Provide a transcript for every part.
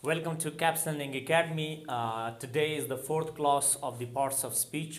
Welcome to Caps Learning Academy. Today is the fourth class of the parts of speech.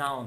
noun.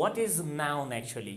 what is noun actually?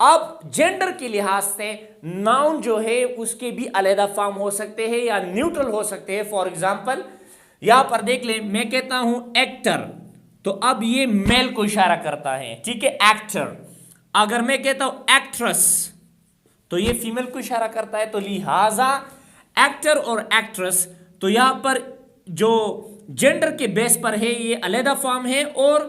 اب gender کے لحاظ سے noun جو ہے اس کے بھی علیحدہ فارم ہو سکتے ہیں یا نیوٹرل ہو سکتے ہیں. فار ایگزامپل یہاں پر دیکھ لیں, میں کہتا ہوں ایکٹر, تو اب یہ میل کو اشارہ کرتا ہے, ٹھیک ہے, ایکٹر. اگر میں کہتا ہوں ایکٹریس تو یہ فیمیل کو اشارہ کرتا ہے. تو لہذا ایکٹر اور ایکٹریس تو یہاں پر جو جینڈر کے بیس پر ہے یہ علیحدہ فارم ہے, اور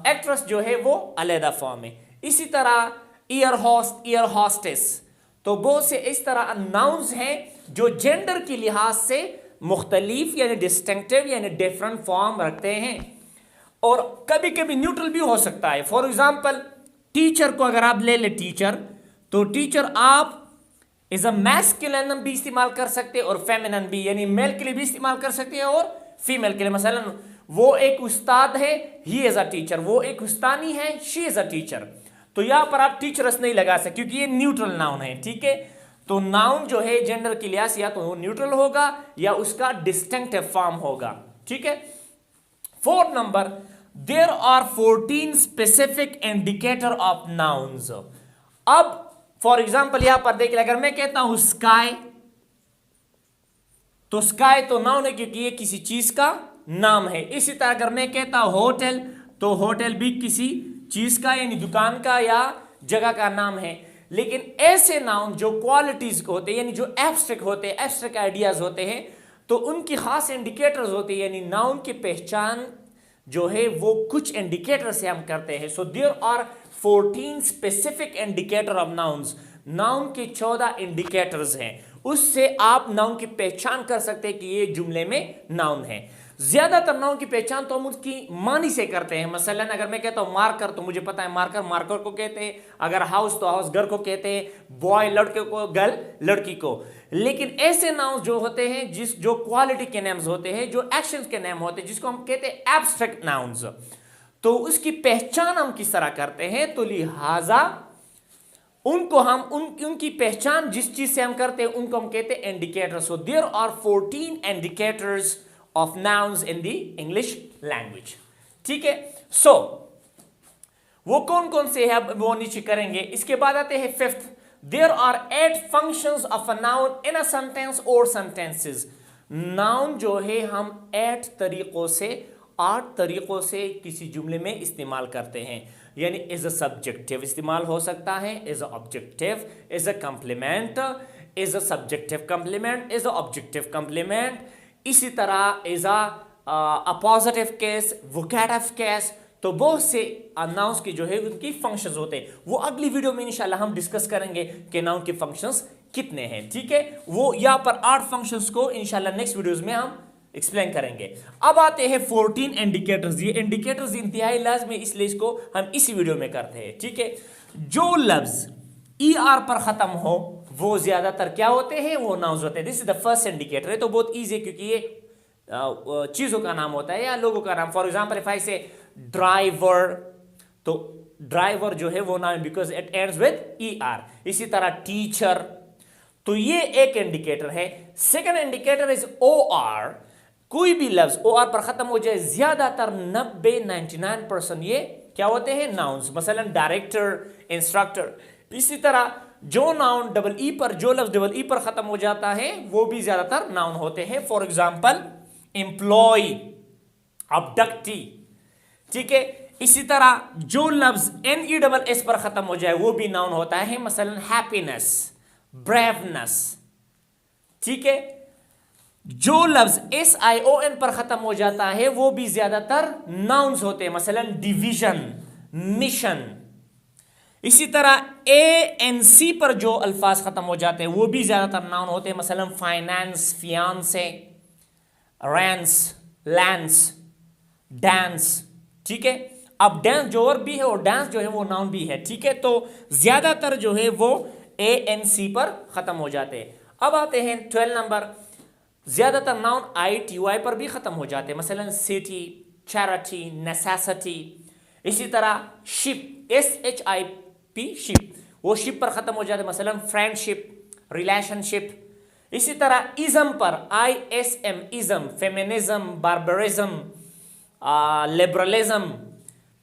ایکٹریس جو ہے وہ علیحدہ فارم ہے. اسی طرح ایئر ہوسٹ, ایئر ہوسٹس, تو بہت سے اس طرح ناؤنز ہیں جو جینڈر کے لحاظ سے مختلف یعنی ڈسٹنکٹیو یعنی ڈیفرنٹ فارم رکھتے ہیں, اور کبھی کبھی نیوٹرل بھی ہو سکتا ہے. فار ایگزامپل ٹیچر کو اگر آپ لے لیں ٹیچر, تو ٹیچر آپ از اے میسکولین بھی استعمال کر سکتے اور فیمینن بھی, یعنی میل کے لیے بھی استعمال کر سکتے ہیں اور فیمیل کے لیے. مثلا وہ ایک استاد ہے, ہی از اے ٹیچر, وہ ایک استانی ہے, شی از اے ٹیچر. تو یہاں پر آپ ٹیچرس نہیں لگا سکتے کیونکہ یہ نیوٹرل ناؤن ہے, ٹھیک ہے. تو ناؤن جو ہے جینڈر کے لحاظ یا تو وہ نیوٹرل ہوگا یا اس کا ڈسٹنکٹیو فارم ہوگا, ٹھیک ہے. 4 number, there are 14 specific indicator of nouns. اب فار ایگزامپل یہاں پر دیکھ لیں, اگر میں کہتا ہوں اسکائی, تو اسکائی تو ناؤن ہے کیونکہ یہ کسی چیز کا نام ہے. اسی طرح اگر میں کہتا ہوں ہوٹل, تو ہوٹل بھی کسی چیز کا یعنی دکان کا یا جگہ کا نام ہے. لیکن ایسے ناؤن جو کوالٹیز کو ہوتے ہیں یعنی جو ایبسٹریکٹ ہوتے ہیں, ایبسٹریکٹ آئیڈیاز ہوتے ہیں, تو ان کی خاص انڈیکیٹرز ہوتے ہیں, یعنی ناؤن کی پہچان جو ہے وہ کچھ انڈیکیٹر سے ہم کرتے ہیں. So there are 14 specific indicator of nouns. Noun کے 14 انڈیکیٹرز ہیں, اس سے آپ ناؤن کی پہچان کر سکتے ہیں کہ یہ جملے میں ناؤن ہے. زیادہ تر ناؤن کی پہچان تو ہم اس کی معنی سے کرتے ہیں. مثلا اگر میں کہتا ہوں مارکر, تو مجھے پتا ہے مارکر مارکر کو کہتے ہیں. اگر ہاؤس تو ہاؤس گھر کو کہتے ہیں, بوائے لڑکے کو, گرل لڑکی کو. لیکن ایسے ناؤنز جو ہوتے ہیں جو کوالٹی کے نیمز ہوتے ہیں, جو ایکشنز کے نیم ہوتے ہیں, جس کو ہم کہتے ہیں ایبسٹریکٹ ناؤنز, تو اس کی پہچان ہم کس طرح کرتے ہیں. تو لہٰذا ان کو ہم ان کی پہچان جس چیز سے ہم کرتے ہیں ان کو ہم کہتے ہیں indicator. So there are 14 indicators of nouns in the English language, ٹھیک ہے. سو وہ کون کون سے ہیں وہ نیچے کریں گے. اس کے بعد آتے ہیں 5th, there are 8 functions of a noun in a sentence or sentences. Noun جو ہے ہم 8 طریقوں سے کسی جملے میں استعمال کرتے ہیں. یعنی از اے سبجیکٹیو استعمال ہو سکتا ہے, از اے آبجیکٹیو, از اے کمپلیمنٹ, از اے سبجیکٹیو کمپلیمنٹ, از اے آبجیکٹیو کمپلیمنٹ. اسی طرح از اے پازیٹیو کیس, ووکیٹیو کیس. تو بہت سے ناؤنس کی جو ہے ان کی فنکشنز ہوتے ہیں. وہ اگلی ویڈیو میں انشاءاللہ ہم ڈسکس کریں گے کہ ناؤن کے فنکشنز کتنے ہیں, ٹھیک ہے. وہ یہاں پر 8 فنکشنز کو انشاءاللہ نیکسٹ ویڈیوز میں ہم ایکسپلین کریں گے. اب آتے ہیں 14 انڈیکیٹرز. یہ انڈیکیٹرز انتہائی لازمی, اس لیے اس کو ہم اسی ویڈیو میں کرتے ہیں, ٹھیک ہے. جو لفظ ای آر پر ختم ہو وہ زیادہ تر کیا ہوتے ہیں, وہ ناؤنز ہوتے ہیں. دس از دا فرسٹ انڈیکیٹر. ہے تو بہت ایزی ہے کیونکہ یہ چیزوں کا نام ہوتا ہے یا لوگوں کا نام. فار ایگزامپل اف آئی سے ڈرائیور, تو ڈرائیور جو ہے وہ نام because it ends with E R. اسی طرح ٹیچر, تو یہ ایک انڈیکیٹر ہے. Second indicator is O R. کوئی بھی لفظ او آر پر ختم ہو جائے, زیادہ تر 99% یہ کیا ہوتے ہیں, ناؤنز. مثلا ڈائریکٹر, انسٹرکٹر. اسی طرح جو ناؤن ڈبل ای پر, جو لفظ ڈبل ای پر ختم ہو جاتا ہے وہ بھی زیادہ تر ناؤن ہوتے ہیں. فار ایگزامپل امپلائی, ابڈکٹی, ٹھیک ہے. اسی طرح جو لفظ این ای ڈبل ایس پر ختم ہو جائے وہ بھی ناؤن ہوتا ہے. مثلا ہیپینس, بریونس, ٹھیک ہے. جو لفظ ایس آئی او این پر ختم ہو جاتا ہے وہ بھی زیادہ تر ناؤنز ہوتے ہیں. مثلا ڈیویژن, مشن. اسی طرح اے این سی پر جو الفاظ ختم ہو جاتے ہیں وہ بھی زیادہ تر ناؤن ہوتے ہیں. مثلا فائنانس, فیانسے, رینس, لینس, ڈانس, ٹھیک ہے. اب ڈانس جو ورب بھی ہے اور ڈانس جو ہے وہ ناؤن بھی ہے, ٹھیک ہے. تو زیادہ تر جو ہے وہ اے این سی پر ختم ہو جاتے ہیں. اب آتے ہیں 12 نمبر. زیادہ تر ناؤن آئی ٹی وائی پر بھی ختم ہو جاتے ہیں. مثلا سٹی, چیریٹی, نیسیسٹی. اسی طرح شپ, ایس ایچ آئی پی, شپ, وہ شپ پر ختم ہو جاتے ہیں. مثلا فرینڈ شپ, ریلیشن شپ. اسی طرح ازم پر I S M, ism. Feminism, barbarism, liberalism,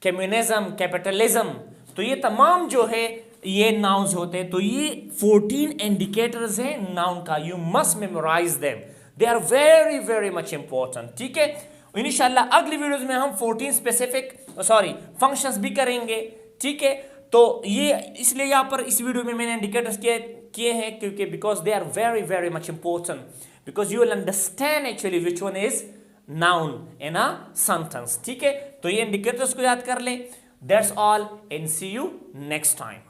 communism, capitalism. تو تو یہ تمام جو ہے یہ ناؤنز ہوتے ہیں. تو یہ 14 انڈیکیٹرز ہیں ناؤن کا. You must memorise them, they are very very much important. ٹھیک ہے, انشاءاللہ اگلی ویڈیوز میں ہم 14 اسپیسیفک فنکشنز بھی کریں گے. ٹھیک ہے, تو یہ اس لیے یہاں پر اس ویڈیو میں نے انڈیکیٹرز کیے ہیں کیونکہ because they are very very much important, because you will understand actually which one is noun in a sentence. ٹھیک ہے, تو یہ انڈیکیٹرز کو یاد کر لیں. That's all and see you next time.